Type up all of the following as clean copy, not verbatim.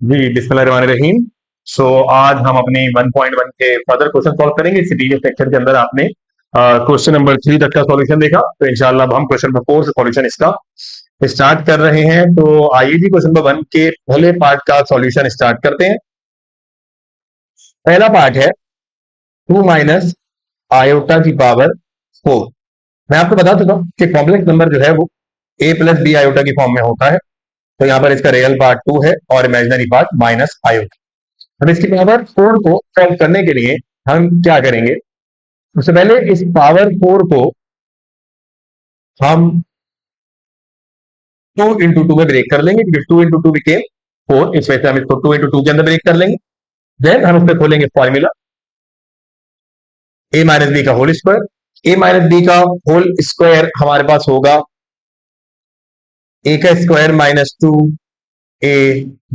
जी बिस्मिल्लाहिर्रहमानिर्रहीम। सो आज हम अपनी 1.1 के फर्दर क्वेश्चन सॉल्व करेंगे। इस प्रीवियस सेक्शन के अंदर आपने क्वेश्चन नंबर 3 तक का सॉल्यूशन देखा, तो इंशाल्लाह अब हम क्वेश्चन नंबर 4 से सॉल्यूशन इसका स्टार्ट कर रहे हैं। तो आइए जी क्वेश्चन नंबर 1 के पहले पार्ट का सॉल्यूशन स्टार्ट करते हैं। पहला पार्ट है 2 माइनस आयोटा की पावर 4। मैं आपको बता चुका हूं कि कॉम्प्लेक्स नंबर जो है वो a प्लस बी आयोटा की फॉर्म में होता है। तो यहाँ पर इसका रियल पार्ट 2 है और इमेजिनरी पार्ट माइनस आयोटा। अब इसकी पावर 4 को सॉल्व करने के लिए हम क्या करेंगे, उससे पहले इस पावर 4 को हम 2 इंटू 2 में ब्रेक कर लेंगे, क्योंकि 2 इंटू 2 बिकेम 4, इस वजह से हम इसको 2 इंटू 2 के अंदर ब्रेक कर लेंगे। देन हम उस पर खोलेंगे फॉर्मूला a माइनस बी का whole square. a minus b का होल स्क्वायर हमारे पास होगा a का square minus 2 a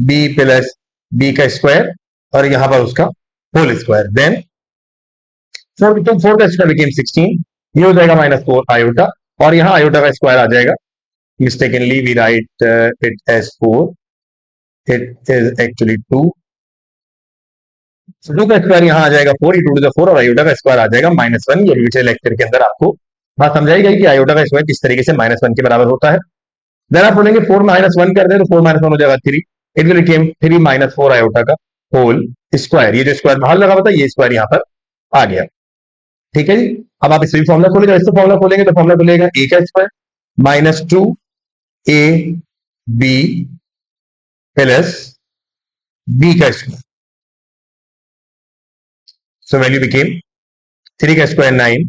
b plus b का स्क्वायर और यहां पर उसका होल स्क्वायर। देन 4 तो 4 का स्क्वायर बिकेम 16, ये हो जाएगा माइनस 4 आयोटा, और यहां आयोटा का स्क्वायर आ जाएगा। Mistakenly we write it as 4, it is actually 2। 2 का स्क्वायर यहां आ जाएगा 4, 2 टू द 4, और आयोटा का स्क्वायर आ जाएगा -1। ये पिछले लेक्चर के अंदर आपको बात समझाई गई कि आयोटा का स्क्वायर किस तरीके से -1 के बराबर होता है। देन आप बोलेंगे 4 -1 कर दे तो 4 -1 हो जाएगा 3। It will became 3 minus 4 iota का होल स्क्वायर। ये जो स्क्वायर बाहर लगा हुआ था ये स्क्वायर यहां पर आ गया। ठीक है जी। अब आप इससे भी फॉर्मुला खोलेंगे, इससे फॉर्मुला खोलेंगे तो फॉर्मुला खुलेगा a का square minus 2 a b plus b का स्क्वायर। सो वैल्यू बिकेम 3 का स्क्वायर 9,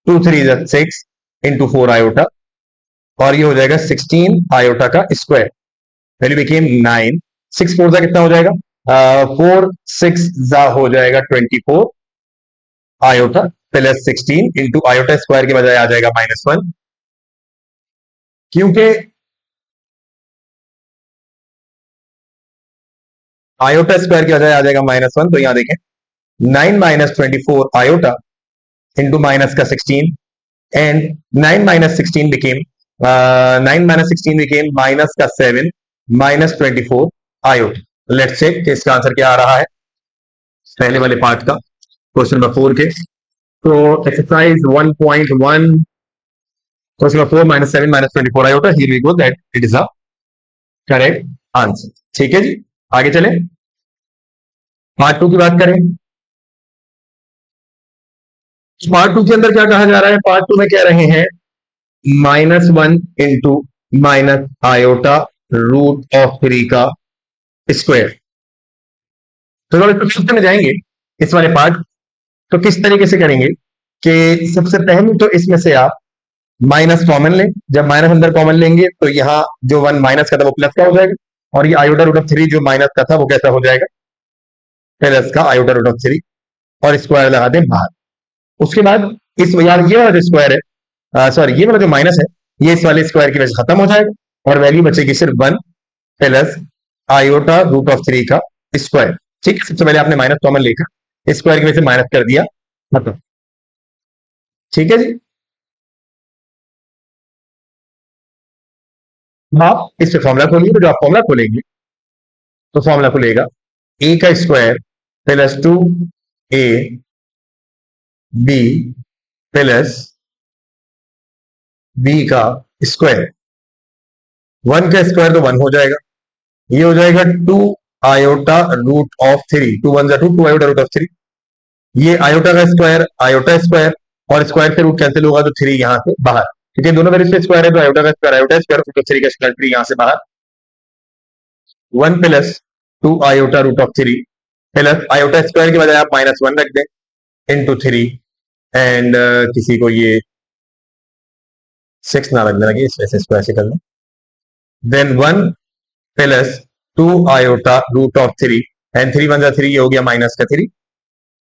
2 3 6 इंटू 4 आयोटा, और ये हो जाएगा 16 आयोटा का स्क्वायर। वैल्यू बिकेम 9, 6 4 जा कितना हो जाएगा, 4 6 जा हो जाएगा 24 iota plus 16 into iota square के बजाय आ जाएगा -1, क्योंकि आयोटा स्क्वायर के बजाय आ जाएगा -1। तो यहां देखें 9 माइनस 24 आयोटा इंटू माइनस का 16, and 9 minus 16 became 9 minus 16 became minus का 7 माइनस 24 आयोटा। लेट्स चेक कि इसका आंसर क्या आ रहा है पहले वाले पार्ट का, क्वेश्चन नंबर 4 के। तो exercise 1.1 question number 4 minus 7 minus 24 iota, here we go that it is a correct answer. ठीक है जी, आगे चलें। पार्ट 2 की बात करें। पार्ट 2 के अंदर क्या कहा जा रहा है, पार्ट 2 में कह रहे हैं -1 into minus iota root of 3 का स्क्वायर। तो जब इस में जाएंगे इस वाले पार्ट, तो किस तरीके से करेंगे कि सबसे पहले तो इसमें से आप माइनस कॉमन लें। जब माइनस अंदर कॉमन लेंगे तो यहाँ जो 1 माइनस का था वो प्लस का हो जाएगा, और ये आयोटा रूट ऑफ 3 जो माइनस का था वो कैसा हो जाएगा, प्लस का आयोटा रूट ऑफ 3, और स्क्वायर लगा दें बाहर। उसके बाद इस यार ये वाला जो स्क्वायर है, सॉरी ये वाला जो माइनस है, ये इस वाले स्क्वायर की वजह से खत्म हो जाएगा और वैल्यू बचेगी सिर्फ 1 प्लस आयोटा रूट ऑफ 3 का स्क्वायर। ठीक है, सबसे पहले आपने माइनस कॉमन लेकर स्क्वायर की वजह से माइनस कर दिया, मतलब ठीक है जी। आप इस पे फॉर्मुला खोलिए, तो जो आप फॉर्मुला खोलेंगे तो फॉर्मुला खुलेगा a का square plus 2 a b plus b का स्क्वायर। 1 का स्क्वायर तो 1 हो जाएगा, ये हो जाएगा 2 iota root of 3, 2 1 2, 2 iota root of 3। ये आयोटा का स्क्वायर आयोटा स्क्वायर, और स्क्वायर से रूट कैंसिल होगा तो 3 यहां से बाहर, क्योंकि दोनों मेरे से स्क्वायर है तो आयोटा का square iota square, root of 3 का स्क्वायर 3 यहां से बाहर। 1 plus 2 iota root of 3 plus iota square के बजाय आप -1 रख दें इंटू 3, एंड किसी को ये 6 ना लगने लगे इस वजह से स्क्वायर से कर लें। Then 1 plus 2 iota root of 3, and 3 1 3, ये हो गया माइनस का 3।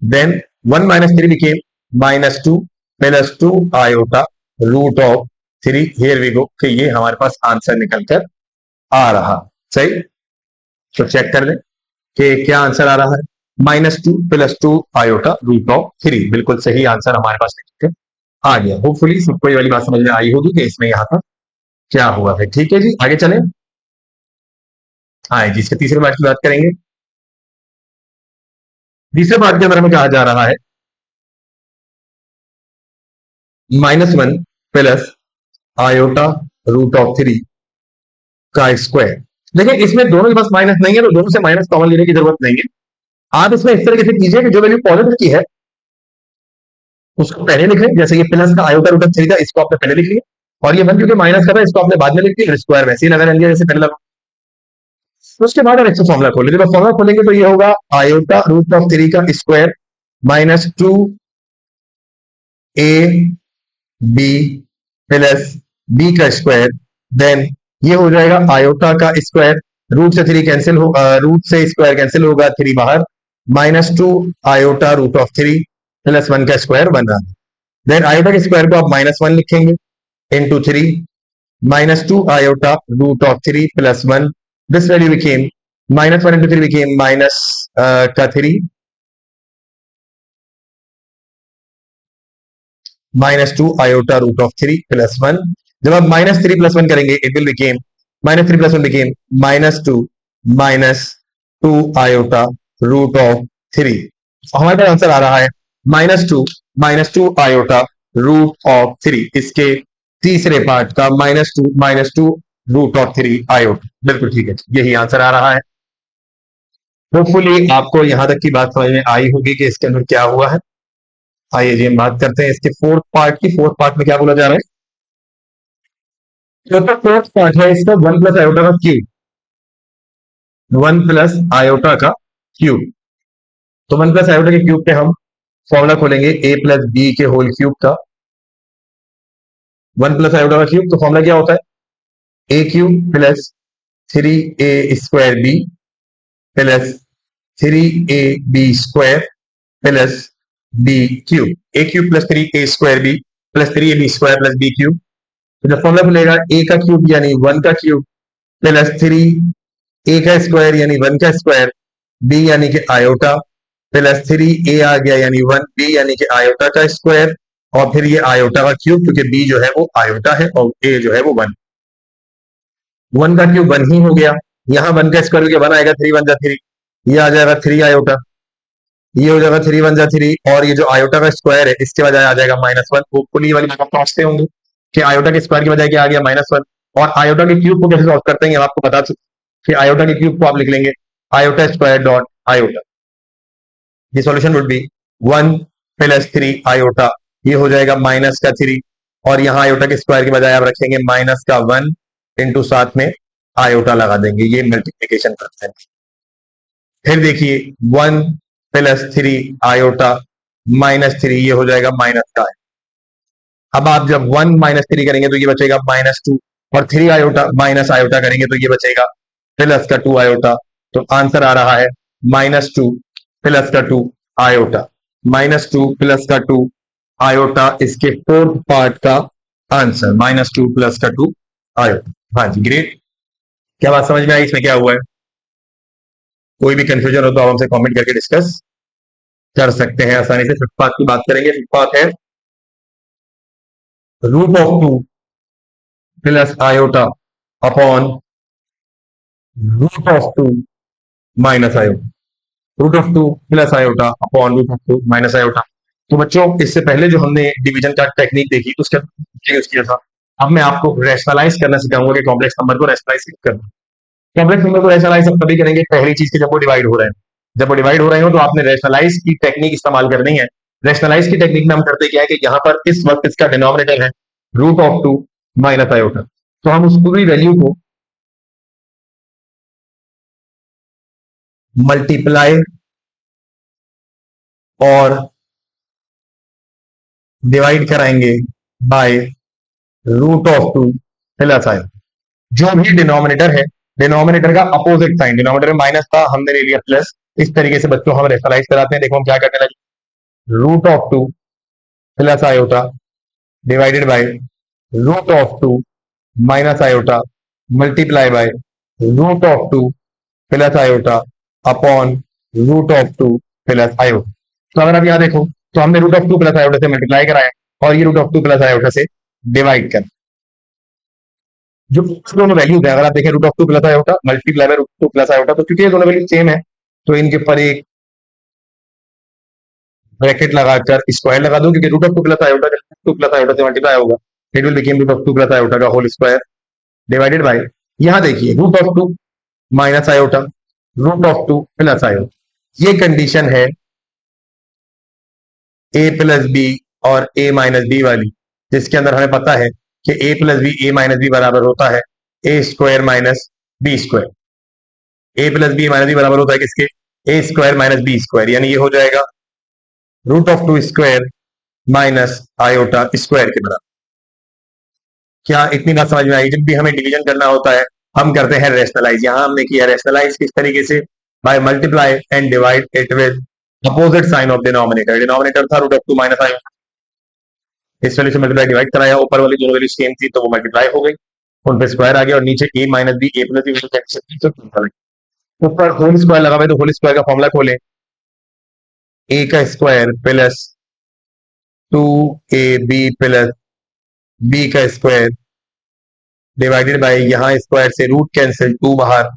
Then 1 minus 3 became -2 plus 2 iota root of 3। Here we go कि ये हमारे पास आंसर निकल कर आ रहा। सही, तो चेक कर लें कि क्या आंसर आ रहा है। -2 प्लस 2 आयोटा रूट ऑफ 3, बिल्कुल सही आंसर हमारे पास निकल कर आ गया। होपफुली सबको ये वाली बात समझ में आई होगी कि इसमें यहाँ पर क्या हुआ है। ठीक है जी, आगे चलें। हाँ जी, इसके तीसरे पार्ट की बात करेंगे। तीसरे पार्ट के अंदर हमें कहा जा रहा है -1 प्लस आयोटा रूट ऑफ 3 का स्क्वायर। देखिए इसमें दोनों के पास माइनस नहीं है, तो दोनों से माइनस कॉमन लेने की जरूरत नहीं है। आप इसमें इस तरीके से कीजिए कि जो वैल्यू पॉजिटिव की है उसको पहले लिख लें, जैसे ये प्लस का आयोटा रूट ऑफ 3 था, इसको आपने पहले लिख लिया, और ये 1 क्योंकि माइनस का था इसको आपने बाद में लिख लिया, स्क्वायर वैसे ही लगा रह लिया जैसे पहले लगा। उसके बाद हम इससे फॉर्मुला खोलेंगे, जब फॉर्मुला खोलेंगे तो ये होगा आयोटा रूट ऑफ 3 का स्क्वायर -2 बी प्लस बी का स्क्वायर, देन ये हो जाएगा आयोटा का स्क्वायर, रूट से 3 कैंसिल हो, रूट से स्क्वायर कैंसिल होगा, 3 बाहर, -2 आयोटा रूट ऑफ 3 प्लस 1 का स्क्वायर बन रहा है। देन आयोटा के स्क्वायर को आप -1 लिखेंगे into 3, -2 iota root of 3 plus 1, this value became -1 into 3 became minus का 3, -2 आयोटा रूट ऑफ 3 प्लस 1। जब आप -3 प्लस 1 करेंगे it will became -3 plus 1 became -2 iota root of 3। हमारे पास आंसर आ रहा है -2 आयोटा रूट ऑफ 3, इसके तीसरे पार्ट का -2 रूट ऑफ 3 आयोटा। बिल्कुल ठीक है, यही आंसर आ रहा है। होपफुली आपको यहां तक की बात समझ में आई होगी कि इसके अंदर क्या हुआ है। आइए जी हम बात करते हैं इसके फोर्थ पार्ट की। फोर्थ पार्ट में क्या बोला जा रहा है? जो तो फोर्थ पार्ट है इसका 1 प्लस आयोटा का क्यूब, 1 प्लस आयोटा का क्यूब। तो 1 प्लस आयोटा के क्यूब पे हम फॉर्मूला खोलेंगे ए प्लस बी के होल क्यूब का। 1 प्लस आयोटा का क्यूब, तो फॉर्मूला क्या होता है? A cube plus 3a square B plus 3ab square plus B cube. A cube plus 3a square B plus 3ab square plus B cube. तो जब formula खुलेगा ए का क्यूब यानी 1 का क्यूब प्लस 3 ए का स्क्वायर यानी 1 का स्क्वायर, बी यानी कि आयोटा, प्लस 3 ए आ गया यानी 1, बी यानी कि आयोटा का स्क्वायर, और फिर ये आयोटा का क्यूब, क्योंकि बी जो है वो आयोटा है और ए जो है वो 1। 1 का क्यूब 1 ही हो गया, यहाँ 1 का स्क्वायर हो गया 1 आएगा, 3 1 जा 3, ये आ जाएगा 3 आयोटा, ये हो जाएगा 3 1 जा 3, और ये जो आयोटा का स्क्वायर है इसके बजाय आ जाएगा -1। होपफुली वाली बात आप समझते होंगे कि आयोटा के स्क्वायर की बजाय क्या आ गया -1। और आयोटा के क्यूब को कैसे सॉल्व करते हैं हम आपको बता चुके, कि आयोटा के क्यूब को आप लिख लेंगे आयोटा स्क्वायर डॉट आयोटा। ये solution would be 1 plus 3 iota, ये हो जाएगा माइनस का 3, और यहाँ आयोटा के स्क्वायर के बजाय आप रखेंगे माइनस का 1 इंटू साथ में आयोटा लगा देंगे, ये मल्टीप्लीकेशन करते हैं। फिर देखिए 1 प्लस 3 आयोटा -3, ये हो जाएगा माइनस का। अब आप जब 1 -3 करेंगे तो ये बचेगा -2, और 3 आयोटा माइनस आयोटा करेंगे तो ये बचेगा प्लस का 2 आयोटा। तो आंसर आ रहा है -2 प्लस का 2 आयोटा, -2 प्लस का 2 आयोटा, इसके फोर्थ पार्ट का आंसर -2 प्लस का 2 आयोटा। हाँ जी ग्रेट। क्या बात समझ में आई? इसमें क्या हुआ है? कोई भी कंफ्यूजन हो तो आप हमसे कमेंट करके डिस्कस कर सकते हैं आसानी से। फिफ्थ पार्ट की बात करेंगे। फिफ्थ पार्ट है √2 plus iota upon √2 minus iota, √2 plus iota upon √2 minus iota. तो बच्चों इससे पहले जो हमने डिवीजन का टेक्निक देखी उसका यूज किया था, अब मैं आपको रैशनलाइज करना सिखाऊंगा कि कॉम्प्लेक्स नंबर को रैशनलाइज करना। कॉम्प्लेक्स नंबर को रैशनलाइज हम तभी करेंगे पहली चीज की जब वो डिवाइड हो रहे हैं। जब वो डिवाइड हो रहे हो तो आपने रैशनलाइज की टेक्निक इस्तेमाल करनी है। रैशनलाइज की टेक्निक में हम करते क्या है कि यहाँ पर इस वक्त इसका डिनोमिनेटर है √2 माइनस आयोटा, तो हम उस पूरी वैल्यू को मल्टीप्लाई और डिवाइड कराएंगे बाय √2 प्लस आयोटा। जो भी डिनोमिनेटर है, डिनोमिनेटर का अपोजिट साइन, डिनोमिनेटर में माइनस था हमने ले लिया प्लस। इस तरीके से बच्चों हम रेशनलाइज कराते हैं। देखो हम क्या करने लगे, √2 plus iota divided by √2 minus iota multiply bye √2 plus iota upon √2 plus iota. तो अगर आप यहां देखो तो हमने √2 प्लस आयोटा से मल्टीप्लाई कराया और ये √2 प्लस आयोटा से डिवाइड कर। जो दोनों वैल्यूज है, अगर आप देखें root of 2 plus iota multiply by root 2 plus iota, तो क्योंकि ये दोनों वैल्यू सेम है तो इनके ऊपर एक ब्रैकेट लगाकर स्क्वायर लगा दो, क्योंकि root of 2 plus iota 2 plus iota से मल्टीप्लाई होगा, it will become root of 2 plus iota का होल स्क्वायर डिवाइडेड बाय, यहां देखिए root of 2 minus iota root of 2 plus iota. ये कंडीशन है ए प्लस बी और ए माइनस बी वाली, जिसके अंदर हमें पता है कि a plus b a minus b बराबर होता है a square minus b square. A plus b minus b बराबर होता है किसके? A square minus b square, यानी ये हो जाएगा root of 2 square minus iota square के बराबर। क्या इतनी बात समझ में आई? जब भी हमें डिवीजन करना होता है हम करते हैं रेशनलाइज, यहां हमने किया रेशनलाइज किस तरीके से? By multiply and divide it with opposite sign of denominator. Denominator था रूट ऑफ 2 माइनस आयोटा, इस वैल्यू से मल्टीप्लाई डिवाइड कराया, ऊपर वाली दोनों वैल्यू सेम थी तो वो मल्टीप्लाई हो गई, उन पे स्क्वायर आ गया, और नीचे ए माइनस बी ए प्लस बी ऊपर होल स्क्वायर लगा हुआ है, तो होल स्क्वायर का फॉर्मूला खोलें, ए का square plus 2ab plus B का स्क्वायर डिवाइडेड बाय, यहाँ स्क्वायर से रूट कैंसिल 2 बाहर,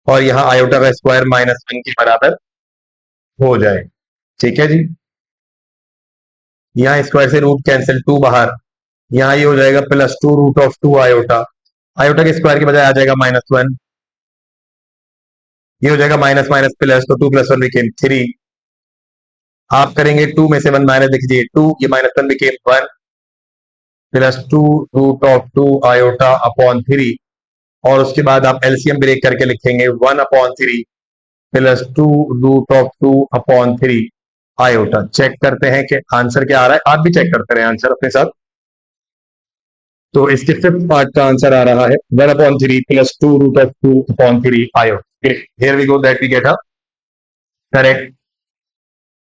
और यहाँ आयोटा का स्क्वायर माइनस 1 के बराबर हो जाए। ठीक है जी, यहाँ स्क्वायर से रूट कैंसिल 2 बाहर, यहाँ ये हो जाएगा plus 2 root of 2 iota, iota के स्क्वायर के बजाय आ जाएगा -1, ये हो जाएगा माइनस माइनस प्लस, तो 2 + 1 बिकेम 3। आप करेंगे 2 में से 1 माइनस, लिख दीजिए 2, ये -1 became 1 plus 2 root of 2 iota upon 3, और उसके बाद आप एलसीएम ब्रेक करके लिखेंगे 1/3 plus 2 root of 2 upon 3 iota. Check करते हैं कि आंसर क्या आ रहा है, आप भी चेक करते रहे आंसर अपने साथ। तो इसके फिफ्थ पार्ट का आंसर आ रहा है 1/3 plus 2 root of 2 upon 3 iota. Here we go that we get a correct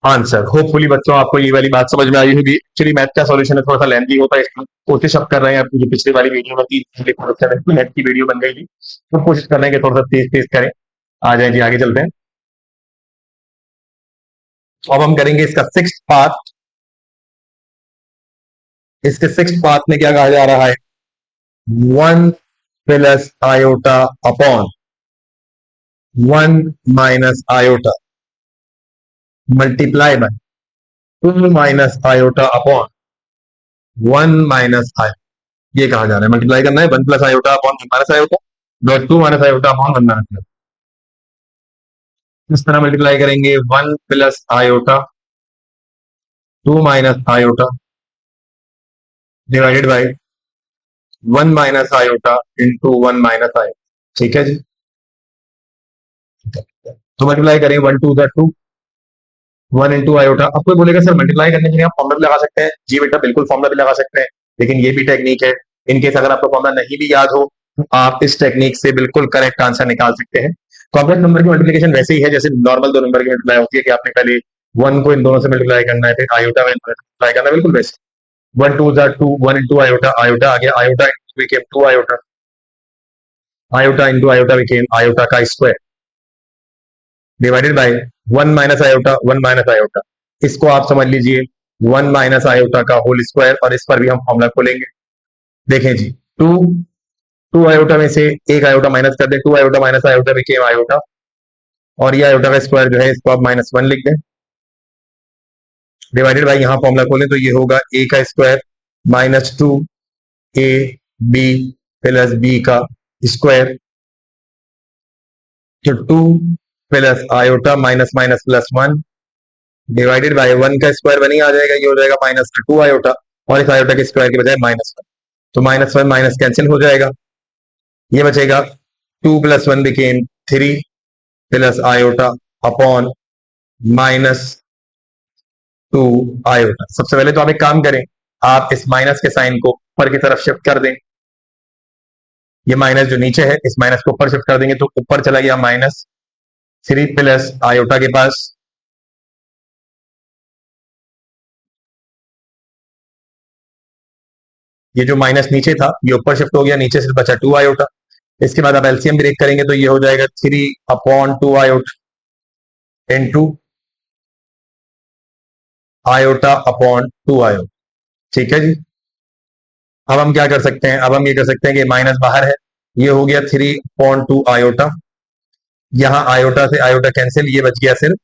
answer. Hopefully बच्चों आपको ये वाली बात समझ में आई होगी। एक्चुअली मैथ का सॉल्यूशन है, थोड़ा सा लेंथी होता है, इसमें कोशिश अब कर रहे हैं, जो पिछली वाली वीडियो में 3 मैथ की वीडियो बन गई थी, तो कोशिश कर रहे हैं कि थोड़ा सा तेज तेज करें। आ जाए जी, आगे चलते हैं। अब हम करेंगे इसका सिक्स्थ पार्ट। इसके सिक्स्थ पार्ट में क्या कहा जा रहा है? 1 plus iota upon 1 minus iota multiply bye 2 minus iota upon 1 minus iota. ये कहा जा रहा है मल्टीप्लाई करना है 1 plus iota upon 1 minus iota, dot 2 minus iota upon 1 minus iota. इस तरह मल्टीप्लाई करेंगे 1 plus iota 2 minus iota divided by 1 minus iota into 1 minus iota. ठीक है जी, तो मल्टीप्लाई करें 1 2 2 1 इंटू आयोटा। अब कोई बोलेगा सर मल्टीप्लाई करने के लिए आप फॉर्मुला भी लगा सकते हैं। जी बेटा, बिल्कुल फॉर्मुला भी लगा सकते हैं, लेकिन ये भी टेक्निक है। इनकेस अगर आपको फॉर्मुला नहीं भी याद हो तो आप इस टेक्निक से बिल्कुल करेक्ट आंसर निकाल सकते हैं। कॉम्प्लेक्स नंबर की मल्टीप्लिकेशन वैसे ही है जैसे नॉर्मल दो नंबर की मल्टीप्लाई होती है, कि आपने पहले 1 को इन दोनों से मल्टीप्लाई करना है, फिर आयोटा में मल्टीप्लाई करना है, बिल्कुल वैसे। 1 2 2 1 इंटू आयोटा, आयोटा आ गया, iota became 2 iota, iota into iota became iota का square divided by 1 minus iota 1 minus iota. इसको आप समझ लीजिए 1 माइनस आयोटा का होल स्क्वायर, और इस पर भी हम फॉर्मुला खोलेंगे। देखें जी, 2 आयोटा में से एक आयोटा माइनस कर दें, 2 iota minus iota became iota, और ये आयोटा का स्क्वायर जो है इसको आप -1 लिख दें, डिवाइडेड बाय, यहां फॉर्मुला खोलें तो ये होगा ए का स्क्वायर -2ab प्लस बी का स्क्वायर, तो 2 plus iota minus minus +1 divided by 1 का स्क्वायर 1 ही आ जाएगा, ये हो जाएगा -2 आयोटा, और इस आयोटा के स्क्वायर के बजाय -1, तो -1 माइनस कैंसिल हो जाएगा, ये बचेगा 2 + 1 became 3 plus iota upon -2 iota. सबसे पहले तो आप एक काम करें, आप इस माइनस के साइन को ऊपर की तरफ शिफ्ट कर दें। ये माइनस जो नीचे है इस माइनस को ऊपर शिफ्ट कर देंगे तो ऊपर चला गया -3 प्लस आयोटा के पास, ये जो माइनस नीचे था ये ऊपर शिफ्ट हो गया, नीचे से बचा 2 आयोटा। इसके बाद आप एलसीएम ब्रेक करेंगे तो ये हो जाएगा 3/2 iota into iota upon 2 iota. ठीक है जी, अब हम क्या कर सकते हैं, अब हम ये कर सकते हैं कि माइनस बाहर है, ये हो गया 3/2 आयोटा, यहां आयोटा से आयोटा कैंसिल, ये बच गया सिर्फ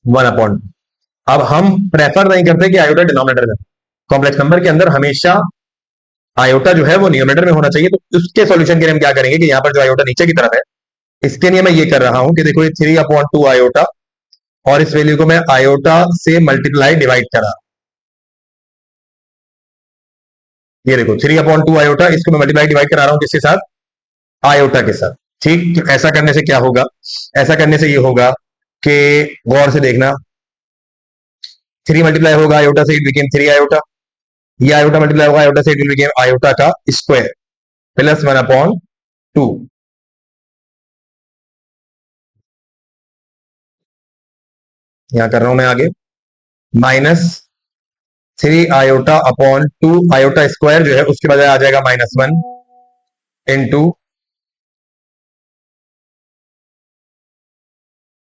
1/2। अब हम प्रेफर नहीं करते कि आयोटा डिनोमिनेटर में, कॉम्प्लेक्स नंबर के अंदर हमेशा आयोटा जो है वो न्यूमरेटर में होना चाहिए। तो उसके सॉल्यूशन के लिए हम क्या करेंगे कि यहाँ पर जो आयोटा नीचे की तरफ है, इसके लिए मैं ये कर रहा हूं कि देखो ये 3/2 आयोटा, और इस वैल्यू को मैं आयोटा से मल्टीप्लाई डिवाइड करा, ये देखो 3/2 आयोटा, इसको मैं मल्टीप्लाई डिवाइड करा रहा हूं किसके साथ, आयोटा के साथ। ठीक, तो ऐसा करने से क्या होगा, ऐसा करने से ये होगा कि गौर से देखना, 3 मल्टीप्लाई होगा आयोटा से, इट बिकेम 3 आयोटा, ये आयोटा मल्टीप्लाई होगा आयोटा से, इट विल बिकेम आयोटा का स्क्वायर प्लस 1/2। यहां कर रहा हूं मैं आगे, माइनस 3 आयोटा/2 आयोटा स्क्वायर जो है उसके बजाय आ जाएगा -1 इंटू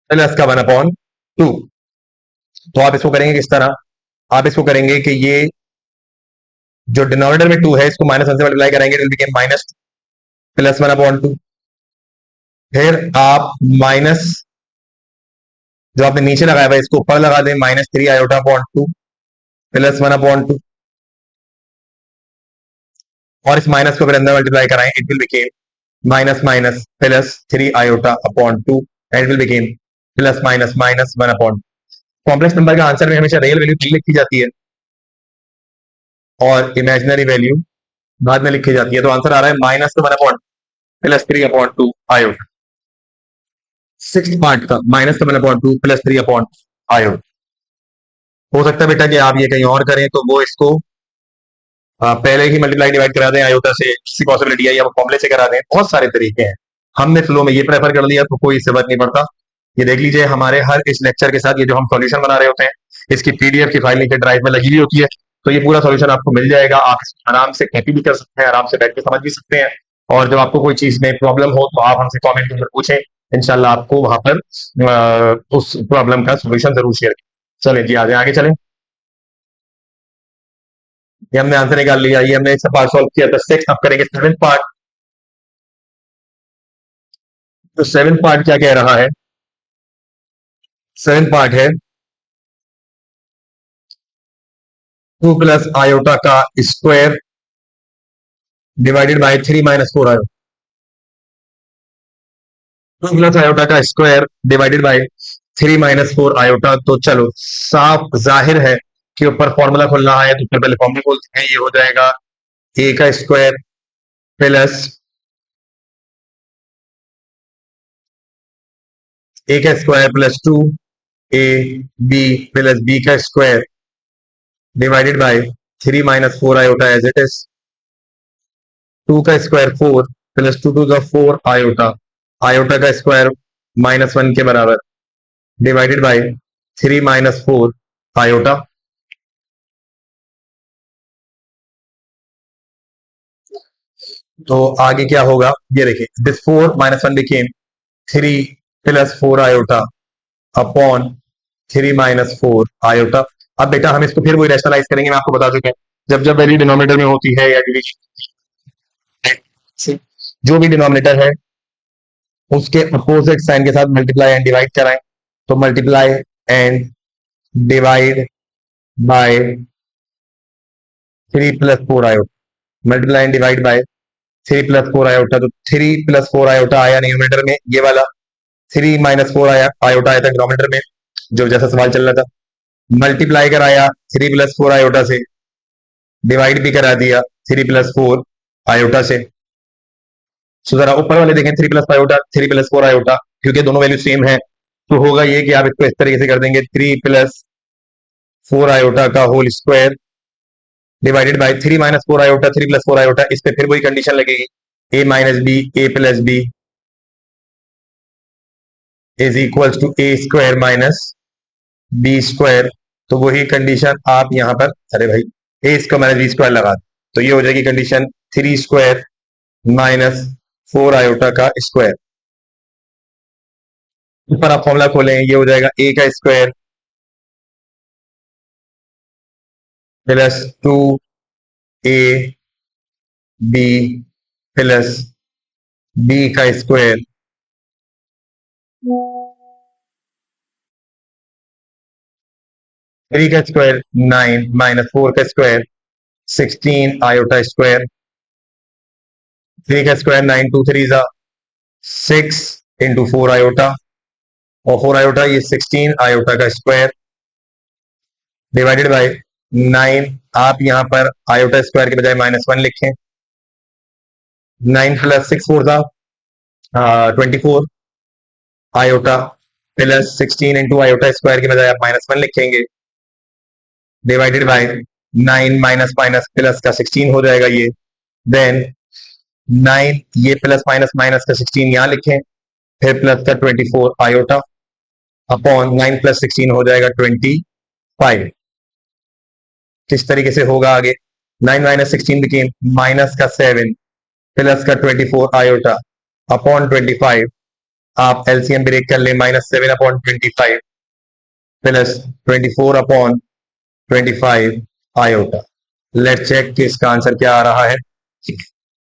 प्लस का 1/2। तो आप इसको करेंगे किस तरह, आप इसको करेंगे कि ये जो डिनोमिनेटर में 2 है इसको -1 से मल्टीप्लाई करेंगे, it will become minus plus 1/2। फिर आप माइनस जो आपने नीचे लगाया हुआ है इसको ऊपर लगा दें, -3 आयोटा/2 प्लस 1/2, और इस माइनस को फिर अंदर मल्टीप्लाई कराएं, it will become minus minus plus 3 आयोटा/2 and will become plus minus minus 1/2। Complex number का आंसर में हमेशा रियल वैल्यू लिखी जाती है और इमेजिनरी वैल्यू बाद में लिखी जाती है। तो आंसर आ रहा है -1/2 प्लस 3/2 आयोटा, सिक्स पार्ट का -1/2 प्लस 3/आयोटा। हो सकता है बेटा कि आप ये कहीं और करें तो वो इसको पहले ही मल्टीप्लाई डिवाइड करा दें आयोटा से, किसी पॉसिबिलिटी है, या वो फॉर्मूले से करा दें, बहुत सारे तरीके हैं। हमने फ्लो में ये प्रेफर कर लिया तो कोई इससे फर्क नहीं पड़ता। ये देख लीजिए हमारे हर इस लेक्चर के साथ ये जो हम सॉल्यूशन बना रहे होते हैं, इसकी पीडीएफ की फाइल नीचे ड्राइव में लगी हुई होती है, तो ये पूरा सॉल्यूशन आपको मिल जाएगा, आप आराम से कॉपी भी कर सकते हैं, आराम से बैठ के समझ भी सकते हैं। और जब आपको कोई चीज में प्रॉब्लम हो तो आप हमसे कॉमेंट में पूछें, इंशाल्लाह आपको वहां पर उस प्रॉब्लम का सोल्यूशन जरूर शेयर करें। चले जी आगे आगे चलें। ये हमने आंसर निकाल लिया, ये हमने इसका पार्ट सॉल्व किया था सिक्स, अब करेंगे सेवेंथ पार्ट। तो सेवेंथ पार्ट क्या कह रहा है, सेवेंथ पार्ट है 2 प्लस आयोटा का square divided by 3 - 4 iota, 2 plus iota का स्क्वायर डिवाइडेड बाय 3 - 4 आयोटा। तो चलो साफ जाहिर है कि ऊपर फॉर्मूला खुल रहा है, तो फिर पहले फॉर्मूला खोलते हैं, ये हो जाएगा ए का स्क्वायर प्लस ए का square plus 2 A B plus B का square divided by 3 - 4 iota as it is, 2 का square 4 plus 2 to the 4 iota, iota का स्क्वायर -1 के बराबर डिवाइडेड बाय 3 - 4 आयोटा। तो आगे क्या होगा ये देखिए, this 4 - 1 became 3 + 4 iota upon 3 - 4 iota. अब बेटा हम इसको फिर वही रैशनलाइज करेंगे, मैं आपको बता चुका हूं, जब जब वैल्यू डिनोमिनेटर में होती है या डिवीजन, जो भी डिनोमिनेटर है उसके अपोजिट साइन के साथ मल्टीप्लाई एंड डिवाइड कराएं। तो multiply and divide by 3 + 4 iota, multiply and divide by 3 + 4 iota. तो 3 + 4 आयोटा आया न्यूमरेटर में, ये वाला 3 - 4 आयोटा आया था डिनोमिनेटर में, जो जैसा सवाल चल रहा था। मल्टीप्लाई कराया 3 + 4 आयोटा से, डिवाइड भी करा दिया 3 + 4 आयोटा से। सो जरा ऊपर वाले देखें 3 + 5 आयोटा, 3 + 4 आयोटा, क्योंकि दोनों वैल्यू सेम है, तो होगा ये कि आप इसको इस तरीके से कर देंगे 3 + 4 आयोटा का whole square divided by 3 - 4 iota, 3 + 4 iota. इस पे फिर वही कंडीशन लगेगी, a - b is equal to a² - b²। तो वही कंडीशन आप यहां पर, अरे भाई a² - b² लगा, तो ये हो जाएगी कंडीशन 3² - 4 आयोटा का स्क्वायर। ऊपर आप फॉर्मूला खोलें, ये हो जाएगा a का square plus 2 A B plus B का स्क्वायर 3 का स्क्वायर 9 माइनस 4 का स्क्वायर 16 आयोटा स्क्वायर 3 का स्क्वायर 9 2 3 जा 6 इंटू 4 आयोटा और 4 आयोटा ये 16 आयोटा का स्क्वायर डिवाइडेड बाय 9। आप यहां पर आयोटा स्क्वायर के बजाय -1 लिखें। 9 प्लस 6 4 जा 24 iota plus 16 into iota square के बजाय आप -1 लिखेंगे divided by 9 minus minus plus का 16 हो जाएगा ये। देन 9 ये प्लस माइनस माइनस का 16 यहां लिखें फिर प्लस का 24 आयोटा अपॉन 9 प्लस 16 हो जाएगा 25। किस तरीके से होगा आगे 9 माइनस 16 बिकेम माइनस का 7 प्लस का 24 आयोटा अपॉन 25। आप एलसीएम ब्रेक कर ले -7 upon 25 plus 24 upon 25 iota. Let check कि इसका आंसर क्या आ रहा है।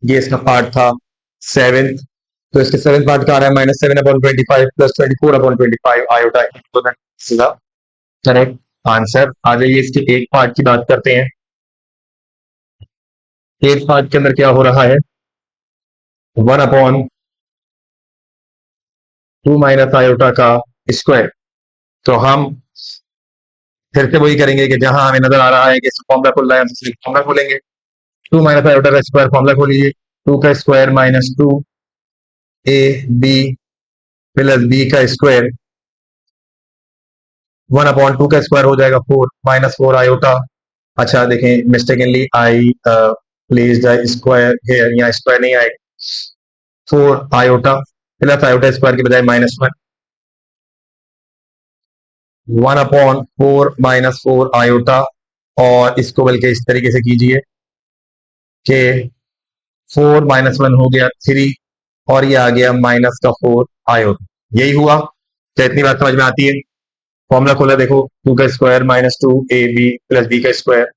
ये इसका पार्ट था 7th, तो इसके 7th पार्ट का आ रहा है -7 अपॉन 25 प्लस 24 अपॉन 25 आयोटा। तो सीधा करेक्ट आंसर। आ जाइए इसके एक पार्ट की बात करते हैं। एक पार्ट के अंदर क्या हो रहा है 1 अपॉन 2 माइनस आयोटा का स्क्वायर। तो हम फिर से वही करेंगे कि जहां हमें नजर आ रहा है कि फॉर्मूला खुल रहा है हम फॉर्मूला खोलेंगे। 2 माइनस आयोटा का स्क्वायर फॉर्मूला खोलिए 2 का square minus 2 A B plus B का स्क्वायर 1 अपॉन 2 का स्क्वायर हो जाएगा 4 माइनस 4 आयोटा। अच्छा देखें mistakenly I place the square here, यहाँ स्क्वायर नहीं आएगा 4 आयोटा प्लस आयोटा स्क्वायर के बजाय -1 1 अपॉन 4 माइनस 4 आयोटा। और इसको बल्कि इस तरीके से कीजिए कि 4 -1 हो गया 3 और ये आ गया माइनस का 4 आयोटा। यही हुआ क्या? इतनी बात समझ में आती है। फॉर्मूला खोला देखो 2 का square minus 2 A B plus B का स्क्वायर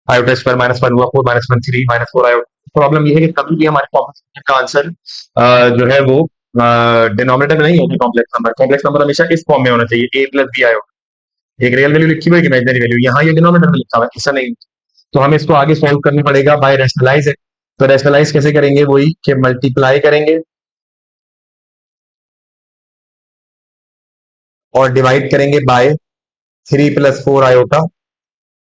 आयोटा स्क्वायर -1 हुआ 4 -1 3 -4 आयोटा। प्रॉब्लम ये है कि कभी भी हमारे कॉम्प्लेक्स का आंसर जो है वो डिनोमिनेटर में नहीं होगी। कॉम्प्लेक्स नंबर हमेशा इस फॉर्म में होना चाहिए a प्लस बी आयोटा। एक रियल वैल्यू लिखी हुई है इमेजिनरी वैल्यू, यहाँ ये डिनोमिनेटर में लिखा हुआ है, ऐसा नहीं। तो हमें इसको आगे सॉल्व करना पड़ेगा बाय रैशनलाइज। तो रैशनलाइज कैसे करेंगे? वही कि मल्टीप्लाई करेंगे और डिवाइड करेंगे बाय 3 प्लस 4 आयोटा।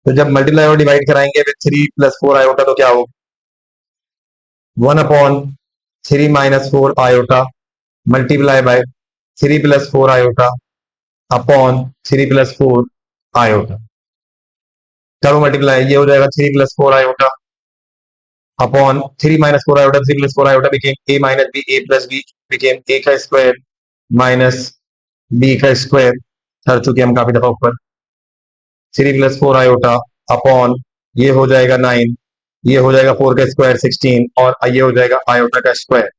तो जब मल्टीप्लाई और डिवाइड कराएंगे विद 3 प्लस 4 आयोटा तो क्या होगा 1 upon 3 minus 4 iota multiply by 3 plus 4 iota upon 3 plus 4 iota. करो मल्टीप्लाई, ये हो जाएगा 3 plus 4 iota upon 3 minus 4 iota 3 plus 4 iota became a minus b a plus b became a का square minus b का square. कर चुके हम काफी दफा ऊपर 3 प्लस 4 आयोटा अपॉन ये हो जाएगा 9 ये हो जाएगा 4 का स्क्वायर 16 और ये हो जाएगा आयोटा का स्क्वायर।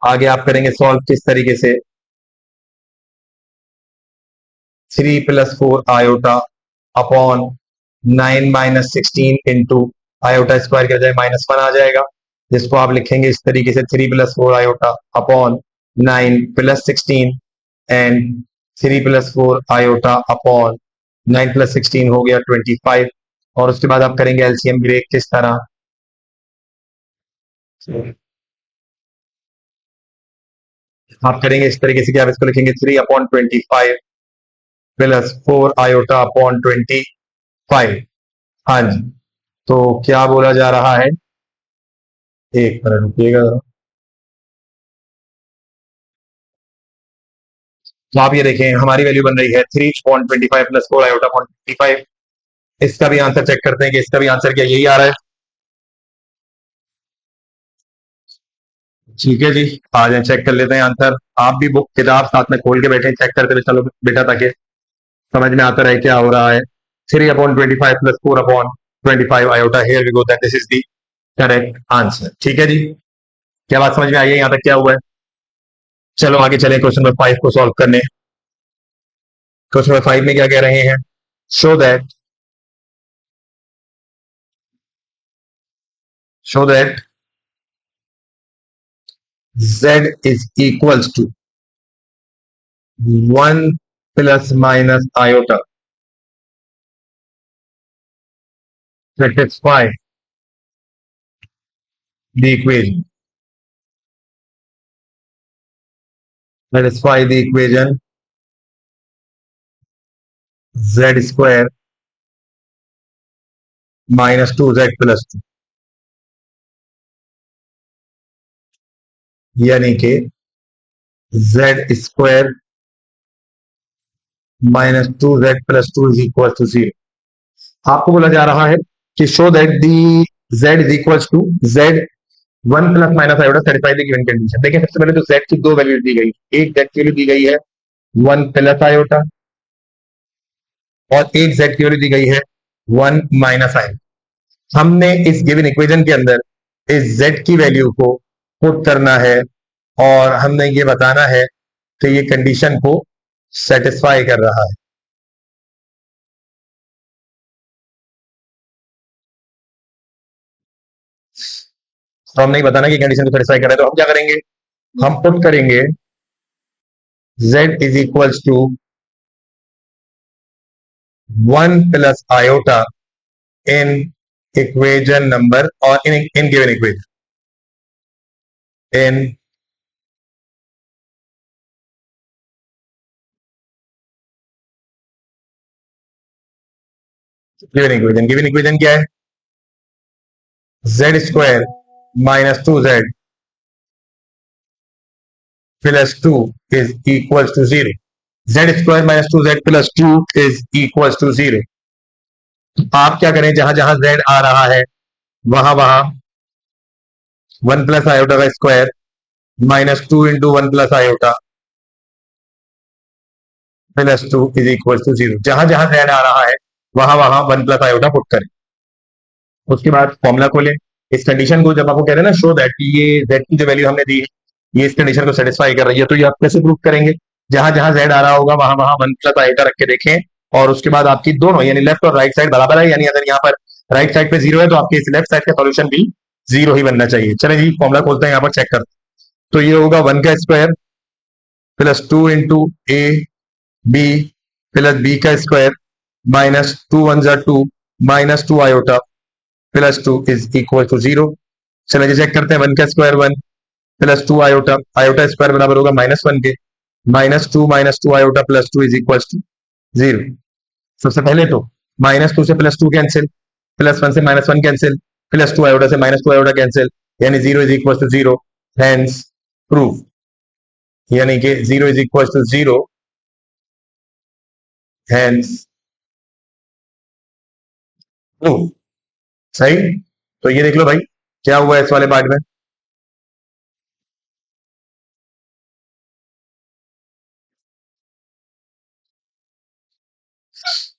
आगे आप करेंगे सॉल्व किस तरीके से 3 plus 4 iota upon 9 minus 16 into iota square के बजाय -1 आ जाएगा, जिसको आप लिखेंगे इस तरीके से 3 plus 4 iota upon 9 plus 16 and 3 plus 4 iota upon 9 plus 16 हो गया 25। और उसके बाद आप करेंगे एलसीएम ब्रेक किस तरह आप करेंगे इस तरीके से कि आप इसको लिखेंगे 3 अपॉन 25 प्लस 4 आयोटा अपॉन 25। हाँ जी, तो क्या बोला जा रहा है एक मिनट रुकिएगा। तो आप ये देखें हमारी वैल्यू बन रही है 3.25 प्लस 4 आयोटा अपॉन 25। इसका भी आंसर चेक करते हैं कि इसका भी आंसर क्या यही आ रहा है। ठीक है जी, आ जाए चेक कर लेते हैं आंसर। आप भी बुक किताब साथ में खोल के बैठे चेक करते हुए चलो बेटा, ताकि समझ में आता रहे क्या हो रहा है। 3/25 plus 4/25 iota, here we go, that this is the correct answer. ठीक है जी, क्या बात समझ में आई है? यहाँ तक क्या हुआ है? चलो आगे चले क्वेश्चन नंबर 5 को सॉल्व करने। क्वेश्चन नंबर 5 में क्या कह रहे हैं? Show that show that z is equals to 1 plus minus iota. Satisfy the equation. Satisfy the equation z square minus 2z plus 2, यानी कि z square minus 2z plus 2 is equal to 0। आपको बोला जा रहा है कि show that the z is equal to z 1 plus minus iota satisfy the given condition. देखिए सबसे पहले तो z की दो वैल्यू दी गई, एक z की वैल्यू दी गई है 1 प्लस आयोटा और एक z की वैल्यू दी गई है 1 माइनस आयोटा। हमने इस गिवन इक्वेशन के अंदर इस z की वैल्यू को पुट करना है और हमने ये बताना है कि ये कंडीशन को सेटिस्फाई कर रहा है। तो हमने बताना कि कंडीशन को सेटिस्फाई कर रहा है, तो हम क्या करेंगे, हम पुट करेंगे z is equals to 1 plus iota in equation number और in given equation in given equation क्या है, z square minus 2z plus 2 is equals to 0। z square minus 2z plus 2 is equals to 0। आप क्या करें, जहां जहां z आ रहा है वहां वहां 1 प्लस आयोटा का square minus 2 into 1 plus iota plus 2 is equal to 0। जहां जहां z आ रहा है वहां वहां 1 प्लस आयोटा पुट करें। उसके बाद फॉर्मूला खोलें। इस कंडीशन को जब आपको कह रहे हैं ना शो दैट कि ये z की जो वैल्यू हमने दी है ये इस कंडीशन को सेटिस्फाई कर रही है, तो ये आप कैसे प्रूव करेंगे, जहां जहां z आ रहा होगा वहां वहां 1 प्लस आयोटा रख के देखें और उसके बाद आपकी दोनों यानी लेफ्ट और राइट साइड बराबर है, यानी अगर यहाँ पर राइट साइड पे 0 है तो आपके इस लेफ्ट साइड का सोल्यूशन भी 0 ही बनना चाहिए। चले जी फॉर्मूला खोलते हैं, यहाँ पर चेक करते हैं। तो ये होगा 1 का square plus 2 into a B plus B का स्क्वायर माइनस 2 1 जा 2 minus 2 iota plus 2 is equal to 0। चलिए चेक करते हैं, 1 का square 1 plus 2 iota, iota square बराबर होगा माइनस 1 के, minus 2 iota plus 2 is equal to 0। सबसे पहले तो माइनस 2 से प्लस 2 कैंसिल, प्लस 1 से माइनस 1 कैंसिल, प्लस 2 आयोटा से माइनस 2 आयोटा कैंसिल, यानी 0 is equal to 0, hence proof, यानी कि 0 is equal to 0, hence proof. सही, तो ये देख लो भाई क्या हुआ इस वाले पार्ट में।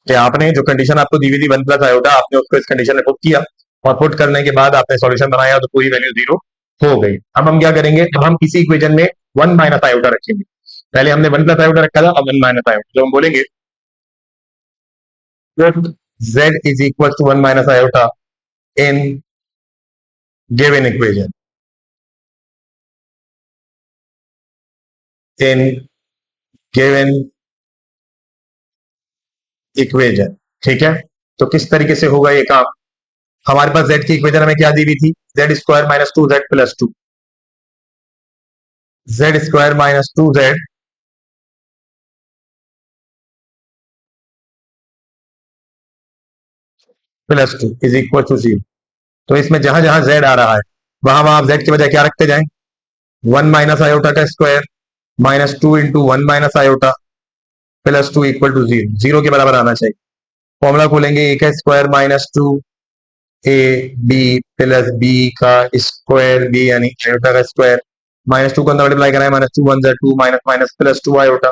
कि आपने जो कंडीशन आपको दी हुई थी 1 प्लस आयोटा, आपने उसको इस कंडीशन में पुट किया और पुट करने के बाद आपने सॉल्यूशन बनाया तो पूरी वैल्यू 0 हो गई। अब हम क्या करेंगे, अब हम इसी इक्वेशन में 1 माइनस आयोटा रखेंगे। पहले हमने 1 प्लस आयोटा रखा था, अब 1 माइनस आयोटा, जो हम बोलेंगे z is equal to 1 minus iota in given equation in given equation. ठीक है, तो किस तरीके से होगा ये काम, हमारे पास z की इक्वेशन हमें क्या दी हुई थी, z square minus 2z plus 2, z square minus 2z plus 2 is equal to 0। तो इसमें जहां जहां z आ रहा है वहां वहां आप z के बजाय क्या रखते जाएं, 1 माइनस आयोटा का square minus 2 into 1 minus iota plus 2 equal to 0, 0 के बराबर आना चाहिए। फॉर्मूला खोलेंगे, a का square minus 2 A B plus B का स्क्वायर बी यानी आयोटा का स्क्वायर माइनस 2 को अंदर मल्टीप्लाई कराए, minus 2 1 2 minus minus plus 2 iota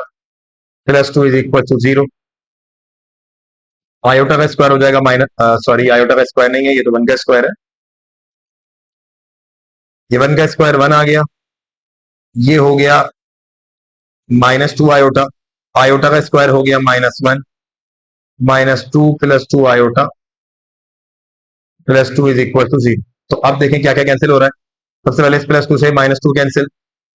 plus 2 is equal to 0। Iota का स्क्वायर हो जाएगा माइनस, सॉरी आयोटा का स्क्वायर नहीं है, ये तो 1 का स्क्वायर है, ये 1 का स्क्वायर 1 आ गया, ये हो गया माइनस 2 आयोटा, आयोटा का स्क्वायर हो गया minus 1 minus 2 plus 2 iota plus 2 is equal to 0। तो अब देखें क्या क्या कैंसिल हो रहा है। सबसे पहले इस प्लस टू से माइनस टू कैंसिल,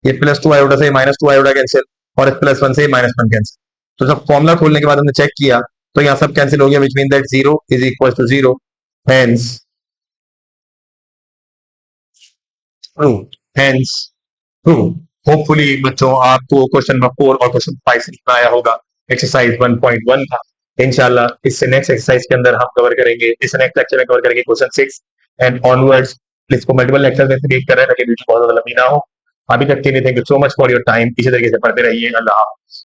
ये प्लस टू आयोटा से माइनस टू आयोटा कैंसिल, और इस प्लस वन से माइनस वन कैंसिल। तो जब फॉर्मुला खोलने के बाद हमने चेक किया तो यहाँ सब कैंसिल हो गया, which mean that zero is equal to zero, hence true, hence true. Hopefully बच्चों आपको क्वेश्चन नंबर 4 और क्वेश्चन 5 समझ में आया होगा। एक्सरसाइज 1.1 था। इंशाल्लाह इससे नेक्स्ट एक्सरसाइज के अंदर हम कवर करेंगे, इस नेक्स्ट लेक्चर में कवर करेंगे क्वेश्चन 6 एंड ऑनवर्ड्स। इसको मल्टीपल लेक्चर में से रीड कर रहे हैं ताकि वीडियो बहुत ज्यादा लंबी ना हो। अभी तक के लिए thank you so much for your time. इसी तरीके से पढ़ते रहिए। अल्लाह हाफ़िज़।